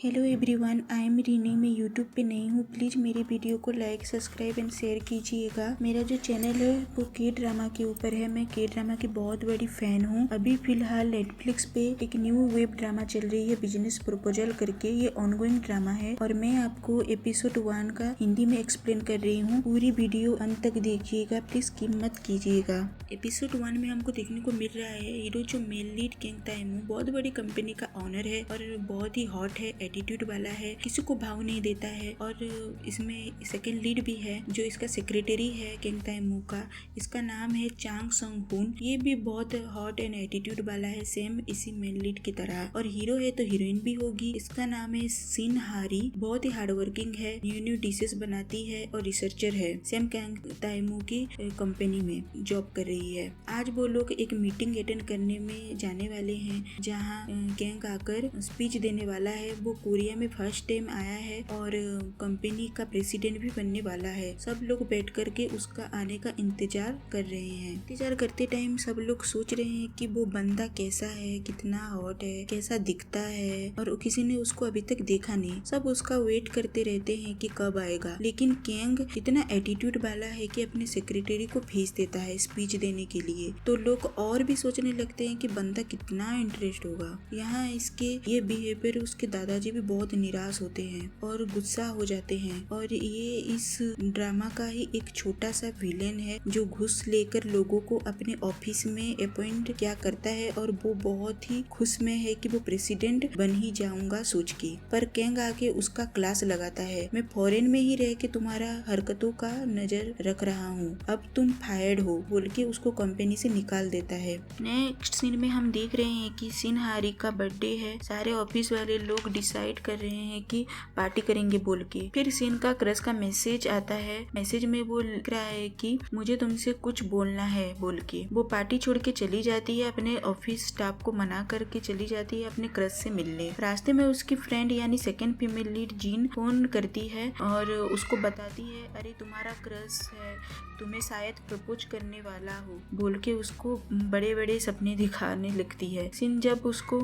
Hello everyone, I am René. मैं YouTube पे नई हूँ। प्लीज़ मेरी वीडियो को लाइक, सब्सक्राइब एंड शेयर कीजिएगा। मेरा जो चैनल है वो के ड्रामा के ऊपर है। मैं के ड्रामा की बहुत बड़ी फैन हूँ। अभी फिलहाल नेटफ्लिक्स पे एक न्यू वेब ड्रामा चल रही है, बिजनेस प्रपोजल करके। ये ऑनगोइंग ड्रामा है और मैं आपको एपिसोड 1 का हिंदी में एक्सप्लेन कर रही हूँ। पूरी वीडियो अंत तक देखिएगा, प्लीज स्किप मत कीजिएगा। एपिसोड 1 में हमको देखने को मिल रहा है हीरो जो मेल लीड केंग ताएमू बहुत बड़ी कंपनी का ऑनर है और बहुत ही हॉट है, एटीट्यूड वाला है, किसी को भाव नहीं देता है। और इसमें सेकंड लीड भी है जो इसका सेक्रेटरी है केंग ताएमू का। इसका नाम है चांग संग हुन। ये भी बहुत हॉट एंड एटीट्यूड वाला है, सेम इसी मेल लीड की तरह। और हीरो है तो हीरोइन भी होगी। इसका नाम है सिन हारी। बहुत ही हार्डवर्किंग है, न्यू न्यू डिशेस बनाती है और रिसर्चर है। सेम केंग ताएमू की कंपनी में जॉब कर रही है। आज वो लोग एक मीटिंग अटेंड करने में जाने वाले हैं जहाँ केंग आकर स्पीच देने वाला है। वो कोरिया में फर्स्ट टाइम आया है और कंपनी का प्रेसिडेंट भी बनने वाला है। सब लोग बैठ करके उसका आने का इंतजार कर रहे हैं। इंतजार करते टाइम सब लोग सोच रहे हैं कि वो बंदा कैसा है, कितना हॉट है, कैसा दिखता है, और किसी ने उसको अभी तक देखा नहीं। सब उसका वेट करते रहते हैं कि कब आएगा। लेकिन केंग इतना एटीट्यूड वाला है कि अपने सेक्रेटरी को भेज देता है स्पीच देने के लिए। तो लोग और भी सोचने लगते हैं कि बंदा कितना इंटरेस्ट होगा। यहाँ इसके ये बिहेवियर उसके दादाजी भी बहुत निराश होते हैं और गुस्सा हो जाते हैं। और ये इस ड्रामा का ही एक छोटा सा विलेन है जो घुस लेकर लोगों को अपने ऑफिस में अपॉइंट क्या करता है और वो बहुत ही खुश में है कि वो प्रेसिडेंट बन ही जाऊंगा सोच के। पर केंग आके उसका क्लास लगाता है। मैं फॉरेन में ही रह के तुम्हारा हरकतों का नजर रख रहा हूँ, अब तुम फायर्ड हो बोल के उसको कंपनी से निकाल देता है। नेक्स्ट सीन में हम देख रहे हैं कि सिन हारी का बर्थडे है। सारे ऑफिस वाले लोग डिसाइड कर रहे हैं कि पार्टी करेंगे बोल के। फिर सिन का क्रश का मैसेज आता है। मैसेज में वो लिख रहा है कि मुझे तुमसे कुछ बोलना है बोल के। वो पार्टी छोड़ के चली जाती है, अपने ऑफिस स्टाफ को मना करके चली जाती है अपने क्रश से मिलने। रास्ते में उसकी फ्रेंड यानी second female lead gene phone करती है और उसको बताती है अरे तुम्हारा क्रश है, तुम्हें शायद प्रपोज करने वाला हो बोल के उसको बड़े बड़े सपने दिखाने लगती है। सिन जब उसको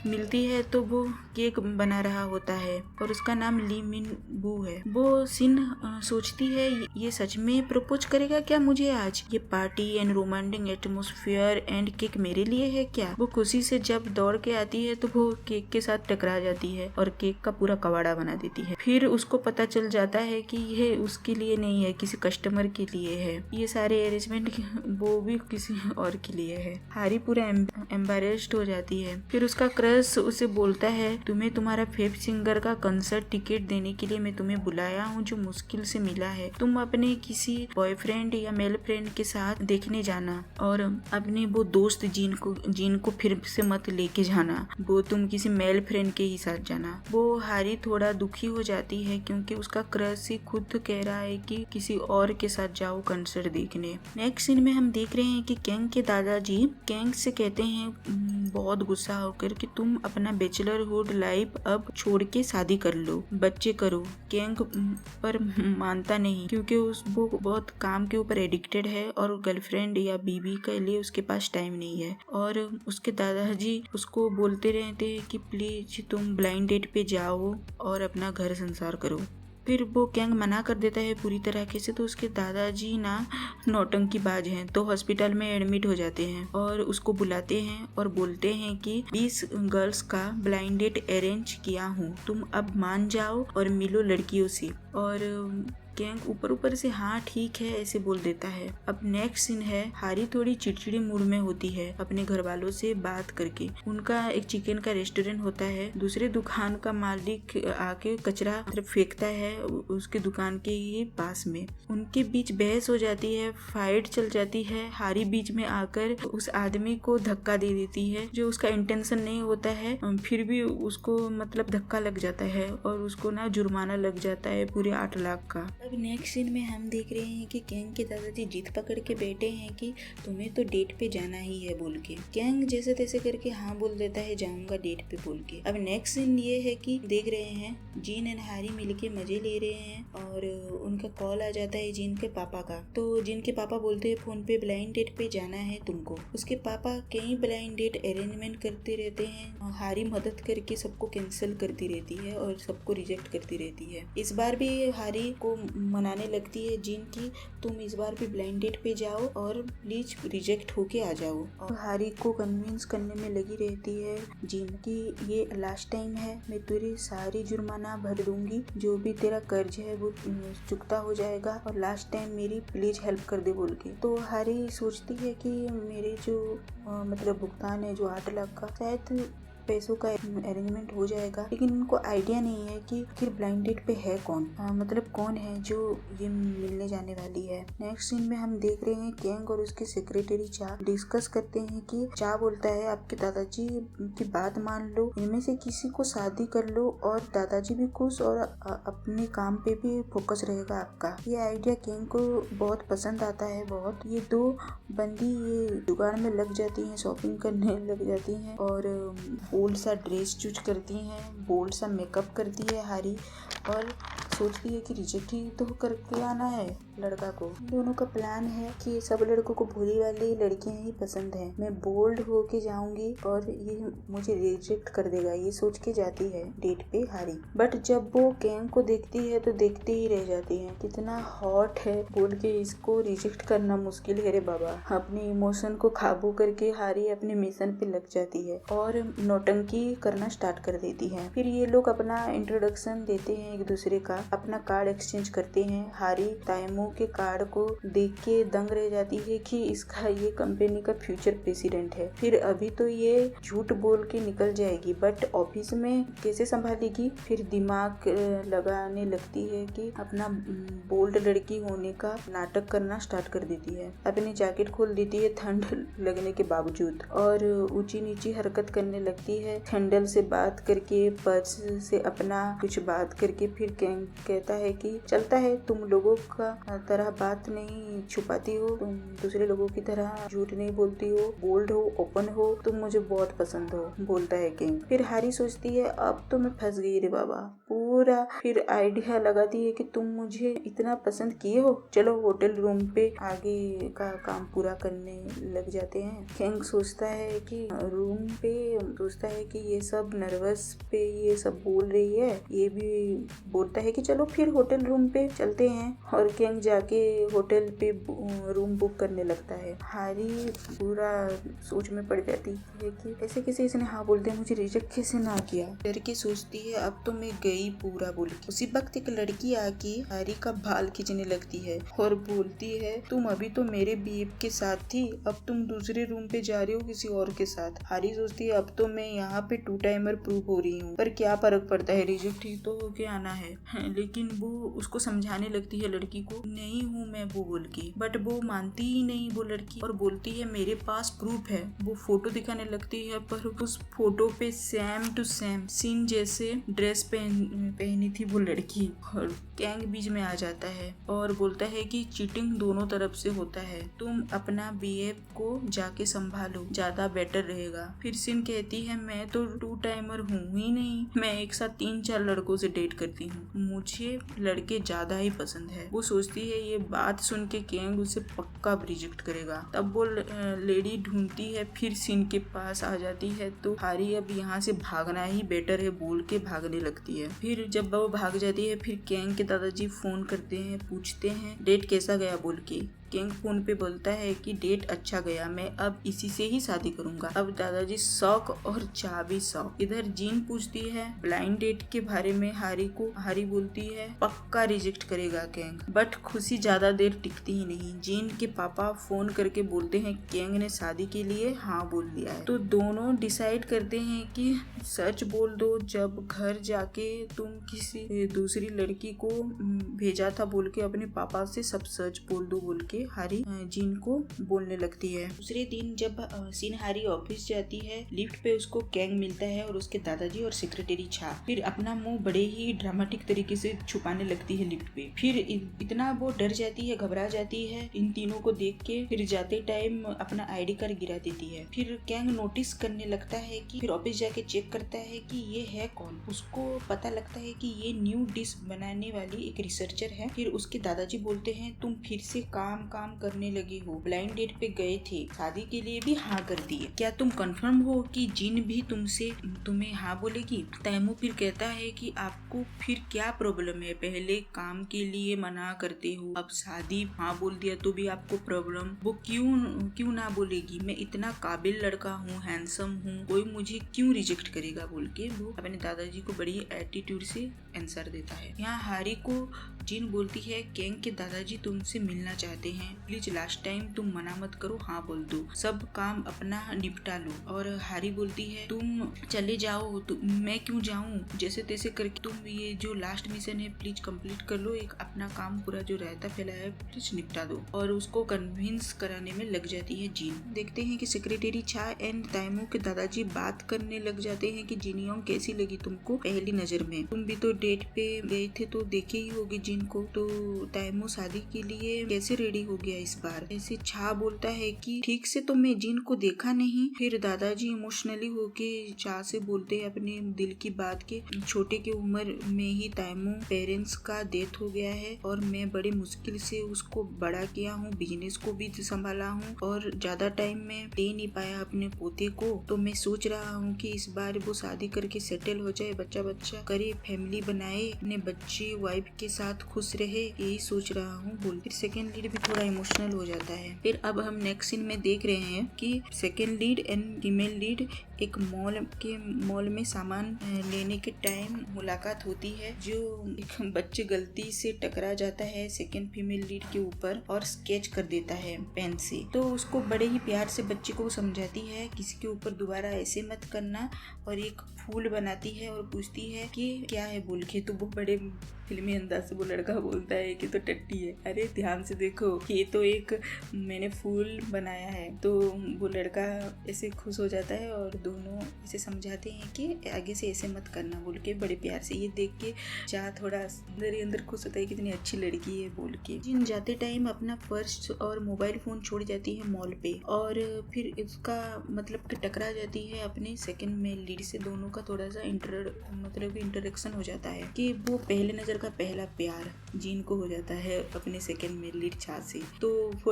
मिलती है तो वो केक बना रहा होता है और उसका नाम ली मिन बू है। वो सिन सोचती है ये सच में प्रपोज करेगा क्या मुझे आज? ये party and romantic atmosphere and cake मेरे लिए है क्या? वो खुशी से जब दौड़ के आती है तो वो केक के साथ टकरा जाती है और केक का पूरा कबाड़ा बना देती है। फिर उसको पता चल जाता है कि ये उसके लिए नहीं है, किसी कस्टमर के लिए है। ये सारे अरेंजमेंट वो भी किसी और के लिए है। हारी पूरा एम्बैरेस्ड हो जाती है। फिर उसका क्रश उसे बोलता है तुम्हें तुम्हारा फेवरेट सिंगर का कंसर्ट टिकट देने के लिए मैं तुम्हें बुलाया हूँ जो मुश्किल से मिला है। तुम अपने किसी बॉयफ्रेंड या मेल फ्रेंड के साथ देखने जाना और अपने वो दोस्त जीन को फिर से मत लेके जाना। वो तुम किसी मेल फ्रेंड के ही साथ जाना। वो हारी थोड़ा दुखी हो जाती है क्योंकि उसका क्रश ही खुद कह रहा है कि किसी और के साथ जाओ कंसर्ट देखने। नेक्स्ट सीन में हम देख रहे हैं कि केंग के दादाजी केंग से कहते हैं बहुत गुस्सा होकर कि तुम अपना बैचलरहुड लाइफ अब छोड़ के शादी कर लो, बच्चे करो। केंग पर मानता नहीं क्योंकि वो बहुत काम के ऊपर एडिक्टेड है और गर्लफ्रेंड या बीवी के लिए उसके पास टाइम नहीं है। और उसके दादाजी उसको बोलते रहते हैं कि प्लीज तुम ब्लाइंड डेट पे जाओ और अपना घर संसार करो। फिर वो केंग मना कर देता है पूरी तरीके से। तो उसके दादाजी ना नौटंकीबाज हैं तो हॉस्पिटल में एडमिट हो जाते हैं और उसको बुलाते हैं और बोलते हैं कि 20 गर्ल्स का ब्लाइंड डेट अरेंज किया हूँ, तुम अब मान जाओ और मिलो लड़कियों से। और केंग ऊपर से हाँ ठीक है ऐसे बोल देता है। अब नेक्स्ट सीन है हारी थोड़ी चिड़चिड़ी मूड में होती है अपने घर वालों से बात करके। उनका एक चिकन का रेस्टोरेंट होता है। दूसरे दुकान का मालिक आके कचरा फेंकता है उसके दुकान के ही पास में। उनके बीच बहस हो जाती है, फाइट चल जाती है। हारी बीच में आकर उस आदमी को धक्का दे देती है जो उसका इंटेंशन नहीं होता है, फिर भी उसको मतलब धक्का लग जाता है और उसको ना जुर्माना लग जाता है पूरे 8 लाख का। अब नेक्स्ट सीन में हम देख रहे हैं कि कैंग के दादाजी जिद पकड़ के बैठे हैं कि तुम्हें तो डेट पे जाना ही है बोल के। कैंग जैसे तैसे करके हाँ बोल देता है, जाऊंगा डेट पे बोल के। अब नेक्स्ट सीन ये है कि देख रहे हैं जीन एंड हैरी मिलके मजे ले रहे हैं और उनका कॉल आ जाता है जीन के पापा का। तो जीन के पापा बोलते हैं फोन पे ब्लाइंड डेट पे जाना है तुमको। उसके पापा कई ब्लाइंड डेट अरेंजमेंट करते रहते हैं, हैरी मदद करके सबको कैंसिल करती रहती है और सबको रिजेक्ट करती रहती है। इस बार भी हैरी को मनाने लगती है जीन की तुम इस बार भी ब्लाइंड डेट पे जाओ और प्लीज रिजेक्ट होके आ जाओ। और हैरी को कन्विंस करने में लगी रहती है जीन की ये लास्ट टाइम है, मैं तेरी सारी जुर्माना भर दूंगी, जो भी तेरा कर्ज है वो चुकता हो जाएगा और लास्ट टाइम मेरी प्लीज हेल्प कर दे बोल के। तो हैरी सोचती है कि मेरे जो मतलब भुगतान है जो 8 लाख का शायद पैसों का अरेंजमेंट हो जाएगा, लेकिन उनको आइडिया नहीं है कि फिर ब्लाइंड डेट पे है कौन, मतलब कौन है जो ये मिलने जाने वाली है। नेक्स्ट सीन में हम देख रहे हैं कैंग और उसके सेक्रेटरी चा डिस्कस करते हैं कि चा बोलता है आपके दादाजी की बात मान लो, इनमें से किसी को शादी कर लो और दादाजी भी खुश और अपने काम पे भी फोकस रहेगा आपका। ये आइडिया कैंग को बहुत पसंद आता है बहुत। ये दो बंदी ये जुगाड़ में लग जाती हैं, शॉपिंग करने लग जाती हैं और बोल्ड सा ड्रेस चूज करती हैं, बोल्ड सा मेकअप करती है हैरी और सोचती है कि रिजेक्ट ही तो करके आना है लड़का को। दोनों का प्लान है कि सब लड़कों को भोली वाली लड़कियां ही पसंद हैं, मैं बोल्ड होके जाऊंगी और ये मुझे रिजेक्ट कर देगा, ये सोच के जाती है डेट पे हैरी। बट जब वो कैंग को देखती है तो देखते ही रह जाती है, कितना हॉट है बोल के इसको रिजेक्ट करना मुश्किल है रे बाबा। अपने इमोशन को काबू करके हैरी अपने मिशन पे लग जाती है और नौटंकी करना स्टार्ट कर देती है। फिर ये लोग अपना इंट्रोडक्शन देते हैं एक दूसरे का, अपना कार्ड एक्सचेंज करते हैं। हैरी ताइमो के कार्ड को देख के दंग रह जाती है कि इसका ये कंपनी का फ्यूचर प्रेसिडेंट है। फिर अभी तो ये झूठ बोल के निकल जाएगी बट ऑफिस में कैसे संभालेगी। फिर दिमाग लगाने लगती है कि अपना बोल्ड लड़की होने का नाटक करना स्टार्ट कर देती है। अपनी जैकेट खोल देती है ठंड लगने के बावजूद और ऊंची नीची हरकत करने लगती है। खंडल से बात करके, पर्स से अपना कुछ बात करके फिर कैंग कहता है कि चलता है, तुम लोगों का तरह बात नहीं छुपाती हो, तुम दूसरे लोगों की तरह झूठ नहीं बोलती हो, बोल्ड हो, ओपन हो, तुम मुझे बहुत पसंद हो, बोलता है कैंग। फिर हैरी सोचती है अब तो मैं फंस गई रे बाबा पूरा। फिर आइडिया लगाती है कि तुम मुझे इतना पसंद किए हो, चलो होटल रूम पे आगे का काम पूरा करने लग जाते हैं। कैंग सोचता है कि रूम पे सोचता है कि ये सब नर्वस पे ये सब बोल रही है, ये भी बोलता है कि चलो फिर होटल रूम पे चलते हैं और कैंग जाके होटल पे रूम बुक करने लगता है। हैरी पूरा सोच में पड़ जाती है कि ऐसे कैसे इसने हाँ बोल दिया, मुझे रिजेक्ट कैसे ना किया। डर के सोचती है अब तो मैं गई पूरा बोल के। उसी वक्त एक लड़की आके हैरी का बाल खींचने लगती है और बोलती है तुम अभी तो मेरे बीएफ के साथ थी, अब तुम दूसरे रूम पे जा रही हो किसी और के साथ। हैरी सोचती है अब तो मैं यहाँ पे 2 टाइमर प्रूव हो रही हूँ, पर क्या फर्क पड़ता है, रिजेक्ट ही तो होके आना है। लेकिन वो उसको समझाने लगती है लड़की को, नहीं हूँ मैं वो बोल के, बट वो मानती ही नहीं वो लड़की और बोलती है मेरे पास प्रूफ है। वो फोटो दिखाने लगती है पर उस फोटो पे सेम टू सेम सीन जैसे ड्रेस पहनी थी वो लड़की। और कैंग बीच में आ जाता है और बोलता है कि चीटिंग दोनों तरफ से होता है, तुम अपना बीएफ को जाके संभालो, ज्यादा बेटर रहेगा। फिर सिन कहती है मैं तो 2 टाइमर हूँ ही नहीं, मैं एक साथ 3-4 लड़कों से डेट करती हूँ, मुझे लड़के ज्यादा ही पसंद है। वो सोचती है ये बात सुन के कैंग उसे पक्का रिजेक्ट करेगा। तब वो लेडी ढूंढती है, फिर सिन के पास आ जाती है तो हैरी अब यहाँ से भागना ही बेटर है बोल के भागने लगती है। फिर जब वो भाग जाती है फिर कैंग के दादाजी फोन करते हैं, पूछते हैं डेट कैसा गया बोल के। कैंग फोन पे बोलता है कि डेट अच्छा गया, मैं अब इसी से ही शादी करूंगा। अब दादाजी शौक और चा भी शौक। इधर जीन पूछती है ब्लाइंड डेट के बारे में हैरी को। हैरी बोलती है पक्का रिजेक्ट करेगा कैंग, बट खुशी ज्यादा देर टिकती ही नहीं। जीन के पापा फोन करके बोलते हैं कैंग ने शादी के लिए हाँ बोल दिया है। तो दोनों डिसाइड करते हैं कि सच बोल दो, जब घर जाके तुम किसी दूसरी लड़की को भेजा था बोल के अपने पापा से सब सच बोल दो बोल के करके हारी जिन को बोलने लगती है। दूसरे दिन जब सिनहारी ऑफिस जाती है, लिफ्ट पे उसको कैंग मिलता है और उसके दादाजी और सेक्रेटरी छा। फिर अपना मुंह बड़े ही ड्रामेटिक तरीके से छुपाने लगती है लिफ्ट पे। फिर इतना वो डर जाती है, घबरा जाती है इन तीनों को देख के। फिर जाते टाइम अपना ID कार्ड गिरा देती है। फिर कैंग नोटिस करने लगता है कि फिर ऑफिस जाके चेक करता है कि ये है कौन। उसको पता लगता है कि ये न्यू डिश बनाने वाली एक रिसर्चर है। फिर उसके दादाजी बोलते हैं तुम फिर से काम करने लगी हो, ब्लाइंड डेट पे गए थे, शादी के लिए भी हाँ कर दी, क्या तुम कंफर्म हो कि जिन भी तुम्हें हाँ बोलेगी? तैमू फिर कहता है कि आपको फिर क्या प्रॉब्लम है, पहले काम के लिए मना करते हो, अब शादी हाँ बोल दिया तो भी आपको प्रॉब्लम, वो क्यों ना बोलेगी, मैं इतना काबिल लड़का हूँ, हैंडसम हूँ, कोई मुझे क्यों रिजेक्ट करेगा बोल के वो अपने दादाजी को बड़ी एटीट्यूड से आंसर देता है। यहाँ हारी को जिन बोलती है कैंग के दादाजी तुमसे मिलना चाहते हैं, प्लीज लास्ट टाइम तुम मना मत करो, हाँ बोल दो, सब काम अपना निपटा लो। और हारी बोलती है तुम चले जाओ, मैं क्यों जाऊँ, जैसे तैसे करके तुम ये जो लास्ट मिशन है प्लीज कंप्लीट कर लो, एक अपना काम पूरा जो रहता फैला है प्लीज निपटा दो। और उसको कन्विंस कराने में लग जाती है जिन। देखते हैं कि सेक्रेटरी छा एंड तैमू के दादाजी बात करने लग जाते हैं कि जिनयोंग कैसी लगी तुमको पहली नजर में, तुम भी तो डेट पे गए थे तो देखे ही होगे जिन को, तो तैमू शादी के लिए कैसे रेडी हो गया इस बार। ऐसे छा बोलता है कि ठीक से तो मैं जिन को देखा नहीं। फिर दादाजी इमोशनली होके छा से बोलते हैं अपने दिल की बात के छोटे की उम्र में ही तैमू पेरेंट्स का डेथ हो गया है और मैं बड़ी मुश्किल से उसको बड़ा किया हूँ, बिजनेस को भी संभाला हूँ और ज्यादा टाइम में दे नहीं पाया अपने पोते को, तो मैं सोच रहा हूँ कि इस बार वो शादी करके सेटल हो जाए, बच्चा करे, फैमिली बनाए, अपने बच्चे वाइफ के साथ खुश रहे, यही सोच रहा हूँ बोल। फिर सेकेंड लीड भी थोड़ा इमोशनल हो जाता है। फिर अब हम नेक्स्ट सीन में देख रहे हैं कि second lead and female lead एक मॉल में सामान लेने के टाइम मुलाकात होती है, जो एक बच्चे गलती से टकरा जाता है सेकेंड फीमेल लीड के ऊपर और स्केच कर देता है पेन से। तो उसको बड़े ही प्यार से बच्चे को समझाती है किसी के ऊपर दोबारा ऐसे मत करना, और एक फूल बनाती है और पूछती है कि क्या है बोल के। तो वो बड़े फिल्मी अंदाज से वो लड़का बोलता है कि तो टट्टी है, अरे ध्यान से देखो ये तो एक मैंने फूल बनाया है। तो वो लड़का ऐसे खुश हो जाता है और दोनों इसे समझाते हैं कि आगे से ऐसे मत करना बोल के बड़े प्यार से। ये देख के चाह थोड़ा अंदर ही अंदर खुश होता है कितनी अच्छी लड़की है बोल के। जिन जाते टाइम अपना पर्स और मोबाइल फोन छोड़ जाती है मॉल पे और फिर इसका मतलब कि टकरा जाती है अपने सेकंड मेल लीड से। दोनों का थोड़ा सा इंटरेक्शन हो जाता है कि वो पहले नजर का पहला प्यार जिन को हो जाता है अपने सेकंड मेल लीड छा से। तो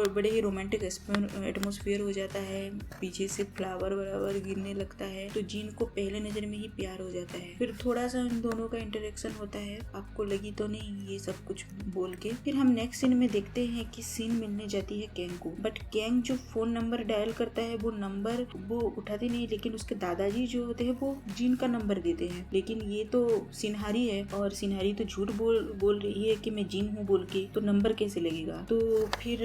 बड़े ही रोमांटिक एटमोस्फेयर हो जाता है, पीछे से फ्लावर बराबर गिरने लगता है, तो जिन को पहले नजर में ही प्यार हो जाता है। फिर थोड़ा सा इन दोनों का इंटरेक्शन होता है, आपको लगी तो नहीं ये सब कुछ बोल के। फिर हम नेक्स्ट सीन में देखते हैं कि सीन मिलने जाती है कैंग को, बट कैंग जो फोन नंबर डायल करता है वो नंबर वो उठाती नहीं, लेकिन उसके दादाजी जो होते हैं वो जिन का नंबर देते हैं। लेकिन ये तो सिनहारी है और सिनहारी तो झूठ बोल रही है कि मैं जिन हूँ बोल के, तो नंबर कैसे लगेगा। तो फिर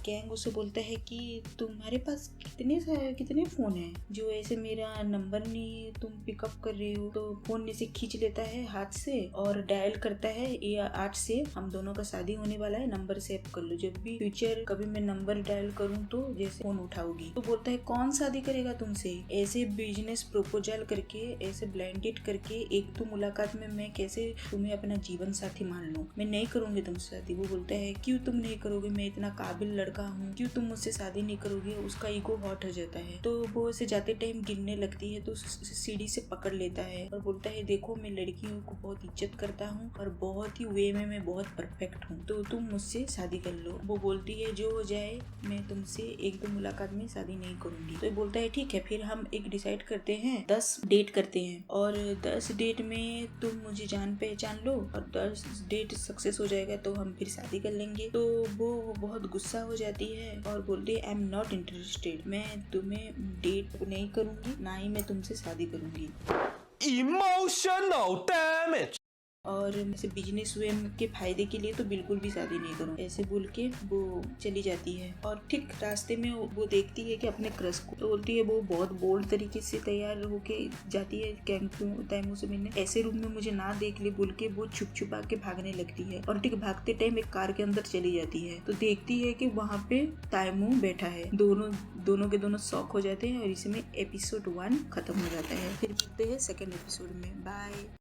कैंग उसे बोलता है कि तुम्हारे पास कितने फोन है जो ऐसे मेरा नंबर नहीं तुम पिकअप कर रही हो। तो फोन ऐसे खींच लेता है हाथ से और डायल करता है, ये 8 से हम दोनों का शादी होने वाला है, नंबर सेव कर लो, जब भी फ्यूचर कभी मैं नंबर डायल करूँ तो जैसे फोन उठाओगी। तो बोलता है कौन शादी करेगा तुमसे, ऐसे बिजनेस प्रपोजल करके, ऐसे ब्लाइंडेड करके, एक तो मुलाकात में मैं कैसे तुम्हें अपना जीवन साथी मान लूं, मैं नहीं करूंगी तुमसे शादी। वो बोलता है क्यों तुम नहीं करोगे, मैं इतना काबिल लड़का हूँ, क्यों तुम मुझसे शादी नहीं करोगे। उसका ईगो हॉट हो जाता है, तो वो उसे जाते टाइम गिरने लगती है, तो सीढ़ी से पकड़ लेता है और बोलता है देखो मैं लड़कियों को बहुत इज्जत करता हूँ और बहुत ही वे में मैं बहुत परफेक्ट हूँ, तो तुम मुझसे शादी कर लो। वो बोलती है जो हो जाए, मैं तुमसे एक दो मुलाकात में शादी नहीं करूंगी। तो बोलता है ठीक है, फिर हम एक डिसाइड करते हैं, 10 डेट करते हैं और 10 डेट में तुम मुझे जान पहचान लो और 10 डेट सक्सेस हो जाएगा तो हम फिर शादी कर लेंगे। तो वो बहुत गुस्सा हो जाती है और बोलती है आई एम नॉट इंटरेस्टेड, मैं तुम्हें डेट नहीं करूंगी, ना ही मैं तुमसे शादी करूंगी। Emotional damage और ऐसे बिजनेस वैन के फायदे के लिए तो बिल्कुल भी शादी नहीं करो, ऐसे बोल के वो चली जाती है। और ठीक रास्ते में वो देखती है कि अपने क्रश को, तो बोलती है, वो बहुत बोल्ड तरीके से तैयार होके जाती है तैमू से मिलने। ऐसे रूम में मुझे ना देख ले बोल के वो छुप छुपा के भागने लगती है और ठीक भागते टाइम एक कार के अंदर चली जाती है तो देखती है कि वहाँ पे तैमू बैठा है। दोनों के दोनों शॉक हो जाते हैं और इसमें एपिसोड 1 खत्म हो जाता है। फिर मिलते हैं सेकेंड एपिसोड में। बाय।